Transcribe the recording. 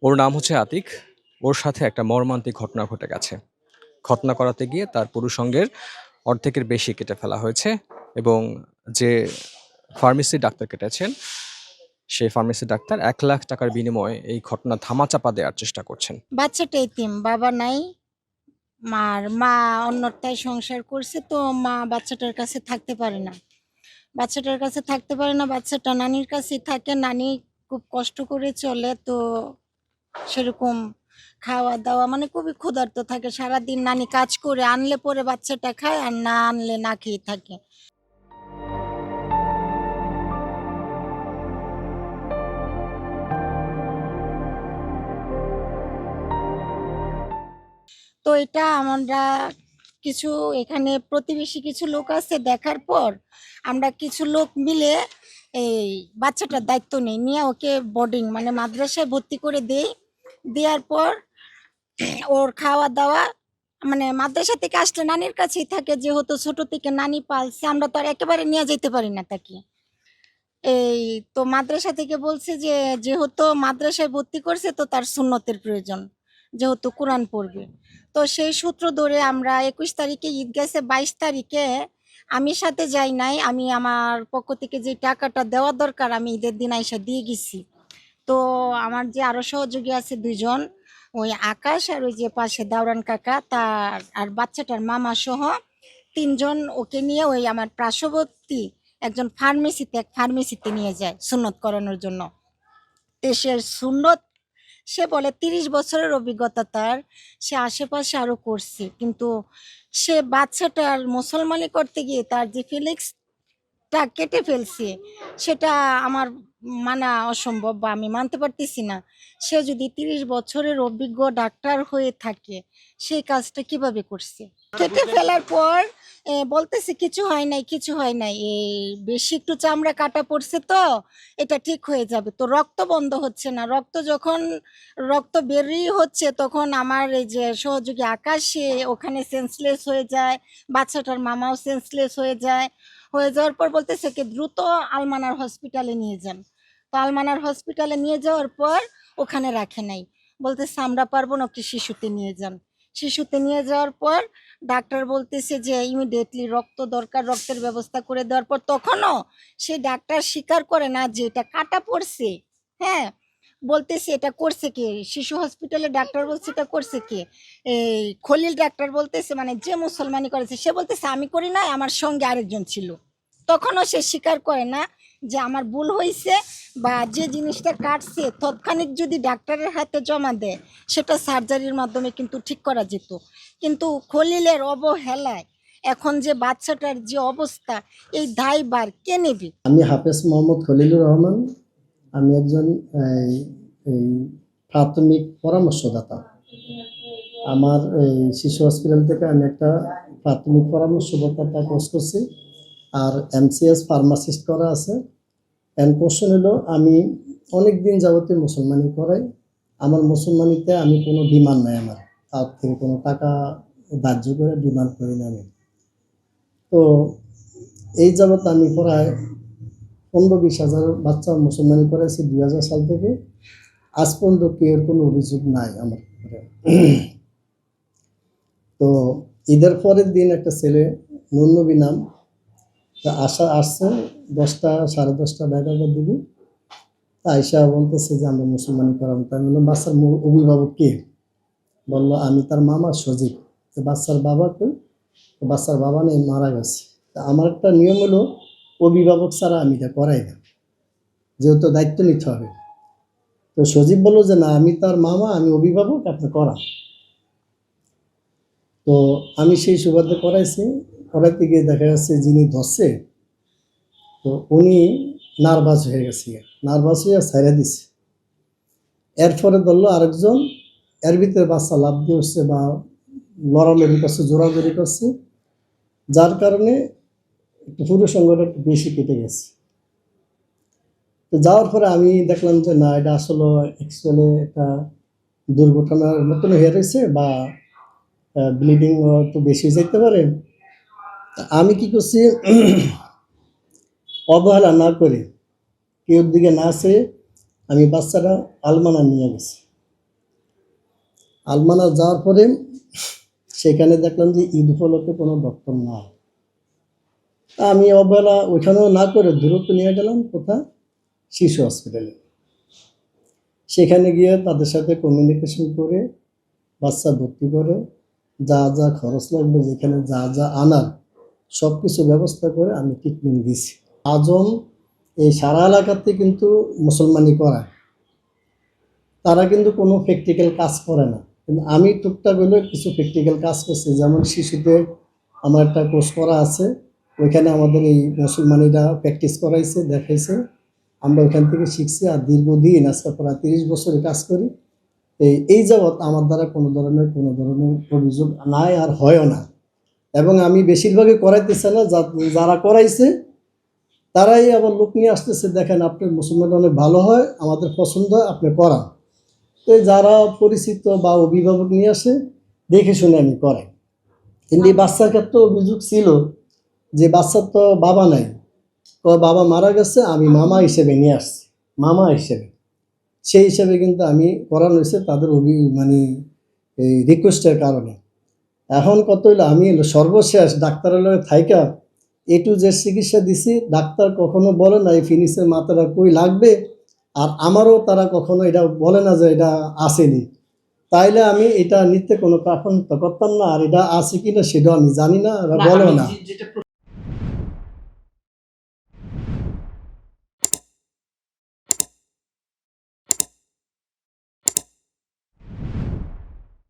ওর নাম হচ্ছে আতিক। ওর সাথে একটা মর্মান্তিক ঘটনা ঘটে গেছে। খতনা করাতে গিয়ে তার পুরুষাঙ্গের অর্ধেকের বেশি কেটে ফেলা হয়েছে এবং যে ফার্মেসি ডাক্তার কেটেছেন, সেই ফার্মেসি ডাক্তার ৳১,০০,০০০ বিনিময়ে এই ঘটনা ধামাচাপা দেওয়ার চেষ্টা করছেন। বাচ্চাটা এতিম, বাবা নাই। আর মা অন্যটায় সংসার করছে, তো মা বাচ্চাটার কাছে থাকতে পারে না। বাচ্চাটা নানির কাছেই থাকে। নানি খুব কষ্ট করে চলে, তো সেরকম খাওয়া দাওয়া মানে খুবই ক্ষুধার্ত থাকে সারাদিন। নানি কাজ করে আনলে পরে বাচ্চাটা খায়, আর না আনলে না খেয়ে থাকে। তো এটা আমরা কিছু এখানে প্রতিবেশী কিছু লোক আছে, দেখার পর আমরা কিছু লোক মিলে এই বাচ্চাটার দায়িত্ব নিয়ে ওকে বোর্ডিং মানে মাদ্রাসায় ভর্তি করে দেই। দেওয়ার পর ওর খাওয়া দাওয়া মানে মাদ্রাসা থেকে আসলে নানির কাছেই থাকে, যেহেতু ছোট থেকে নানি পালছে, আমরা তো আর একেবারে নিয়ে যেতে পারি না তাকে। এই তো মাদ্রাসা থেকে বলছে যে যেহেতু মাদ্রাসায় ভর্তি করছে, তো তার সুন্নতের প্রয়োজন, যেহেতু কোরআন পড়বে। তো সেই সূত্র ধরে আমরা 21 তারিখে ঈদ গেছে, 22 তারিখে আমি সাথে যাই নাই। আমি আমার পক্ষ থেকে যে টাকাটা দেওয়া দরকার আমি ঈদের দিন আইসা দিয়ে গেছি। তো আমার যে আরো সহযোগী আছে 2 জন, ওই আকাশ আর ওই যে পাশে দাওরান কাকা, তার আর বাচ্চাটার মামা সহ 3 জন ওকে নিয়ে ওই আমার পার্শ্ববর্তী একজন ফার্মেসিতে নিয়ে যায় সুন্নত করানোর জন্য। দেশের সুন্নত সে বলে 30 বছরের অভিজ্ঞতা তার, সে আশেপাশে আরো করছে, কিন্তু সে বাচ্চাটার মুসলমানি করতে গিয়ে তার যে ফিলিংসটা কেটে ফেলছে, সেটা আমার মানা অসম্ভব, বা আমি মানতে পারতেছি না। সে যদি 30 বছরের অভিজ্ঞ ডাক্তার হয়ে থাকে, সেই কাজটা কিভাবে করছে? কেটে ফেলার পর বলতেছে কিছু হয় নাই, এই বেশি একটু চামড়া কাটা পড়ছে, তো এটা ঠিক হয়ে যাবে। তো রক্ত বন্ধ হচ্ছে না, রক্ত বেরিয়ে হচ্ছে, তখন আমার এই যে সহযোগী আকাশ সে ওখানে সেন্সলেস হয়ে যায়, বাচ্চাটার মামাও সেন্সলেস হয়ে যাওয়ার পর বলতেছে কি দ্রুত আলমানার হসপিটালে নিয়ে যান। তো আলমানার হসপিটালে নিয়ে যাওয়ার পর ওখানে রাখে নাই, বলতেছে আমরা পারবো না, কি শিশুতে নিয়ে যান। শিশুতে নিয়ে যাওয়ার পর ডাক্তার বলতেছে যে ইমিডিয়েটলি রক্ত দরকার, রক্তের ব্যবস্থা করে দেওয়ার পর তখনও সে ডাক্তার স্বীকার করে না যে এটা কাটা পড়ছে। হ্যাঁ, বলতেছে এটা করছে কে? শিশু হসপিটালে ডাক্তার বলছে এটা করছে কে? এই খলিল ডাক্তার বলতেছে, মানে যে মুসলমানি করেছে, সে বলতেছে আমি করি নাই, আমার সঙ্গে আরেকজন ছিল। তখনও সে স্বীকার করে না যে আমার ভুল হয়েছে, বা যে জিনিসটা কাটছে তৎক্ষণিক যদি ডাক্তারের হাতে জমা দেয়, সেটা সার্জারির মাধ্যমে কিন্তু ঠিক করা যেত। কিন্তু খলিলের অবহেলায় এখন যে বাচ্চাটার যে অবস্থা, এই দায়ভার কে নেবে? আমি হাফেজ মোহাম্মদ খলিলুর রহমান। আমি একজন এই এই প্রাথমিক পরামর্শদাতা। আমার এই শিশু হসপিটাল থেকে আমি একটা প্রাথমিক পরামর্শদাতা কোর্স করছি, আর এমসিএস ফার্মাসিস্ট করা আছে। এন্ড কোশ্চেন হলো, আমি অনেক দিন যাবতীয় মুসলমানি করাই। আমার মুসলমানিতে আমি কোনো ডিমান্ড নাই, আমার তার থেকে কোনো টাকা ধার্য করে ডিমান্ড করি না আমি। তো এই যাবৎ আমি প্রায় 15-20 হাজার বাচ্চা মুসলমানি করেছি 2000 সাল থেকে। আজ পর্যন্ত কেউ কোনো অভিযোগ নাই আমার উপরে। তো ঈদের পরের দিন একটা ছেলে নুরনবী নাম, তা আসছে 10টা 10:30 11টার দিকে। তা আয়সা বলতেছে যে আমরা মুসলমানি করাম। তাই বললাম বাচ্চার অভিভাবক কে? বললো আমি তার মামা সজীব। তো বাচ্চার বাবা কই? বাচ্চার বাবা নেই, মারা গেছে। তা আমার একটা নিয়ম হলো অভিভাবক ছাড়া আমি এটা করাই না, যেহেতু দায়িত্ব নিতে হবে। তো সজীব বললো যে না, আমি তার মামা, আমি অভিভাবক, আপনি করান। তো আমি সেই সুবাদে করাইতে গিয়ে দেখা যাচ্ছে যিনি ধরছে, তো উনি নার্ভাস হয়ে গেছে, নার্ভাস হয়ে ছাইড়া দিছে। এরপরে ধরলো আরেকজন, এর ভিতরে বাচ্চা লাভ দিয়ে উঠছে বা লড়ালড়ি করছে, জোরাজোরি করছে, যার কারণে একটু পুরুষ অঙ্গটা একটু বেশি কেটে গেছে। তো যাওয়ার পরে আমি দেখলাম যে না, এটা আসলে অ্যাকচুয়ালি একটা দুর্ঘটনার মতন হয়ে রয়েছে, বা ব্লিডিং একটু বেশি যেতে পারে। আমি কি করছি, অবহেলা না করে, কেউর দিকে না চেয়ে আমি বাচ্চাটা আলমানা নিয়ে গেছি। আলমানা যাওয়ার পরে সেখানে দেখলাম যে ঈদ উপলক্ষে কোনো ডক্টর নাই। আমি অবহেলা ওইখানেও না করে দূরত্ব নিয়ে গেলাম কোথায়, শিশু হসপিটালে। সেখানে গিয়ে তাদের সাথে কমিউনিকেশন করে বাচ্চা ভর্তি করে যা যা খরচ লাগবে, যেখানে যা যা আনার সব কিছু ব্যবস্থা করে আমি ট্রিটমেন্ট দিছি। আজম এই সারা এলাকাতে কিন্তু মুসলমানি করায়, তারা কিন্তু কোনো প্র্যাকটিক্যাল কাজ করে না, কিন্তু আমি টুকটাক হলেও কিছু প্র্যাকটিক্যাল কাজ করছি। যেমন শিশুদের আমার একটা কোর্স করা আছে, ওইখানে আমাদের এই মুসলমানিরা প্র্যাকটিস করাইছে, দেখাইছে, আমরা ওইখান থেকে শিখছি। আর দীর্ঘদিন আজকে প্রায় 30 বছরে কাজ করি। এই যাবৎ আমার দ্বারা কোনো ধরনের অভিযোগ নাই আর হয়ও না। এবং আমি বেশিরভাগই করাইতেছে না, যারা করাইছে তারাই আবার লোক নিয়ে আসতেছে, দেখেন আপনার মুসলমান অনেক ভালো হয়, আমাদের পছন্দ হয়, আপনি করান। তো যারা পরিচিত বা অভিভাবক নিয়ে আসে, দেখে শুনে আমি করাই। কিন্তু এই বাচ্চার ক্ষেত্রে অভিযোগ ছিল যে বাচ্চার তো বাবা নাই, তো বাবা মারা গেছে, আমি মামা হিসেবে নিয়ে আসছি, মামা হিসেবে। সেই হিসেবে কিন্তু আমি করানো হয়েছে তাদের মানে এই রিকোয়েস্টের কারণে। এখন কত হইলো, আমি সর্বশেষ ডাক্তারের লগে থাইকা A to Z চিকিৎসা দিছি। ডাক্তার কখনো বলে না এই ফিনিসের মাত্রা কই লাগবে, আর আমারও তারা কখনো এটা বলে না যে এটা আসেনি। তাইলে আমি এটা নিতে কোনো প্রাপণ করতাম না, আর এটা আছে কিনা সেটাও আমি জানি না, বলেও না।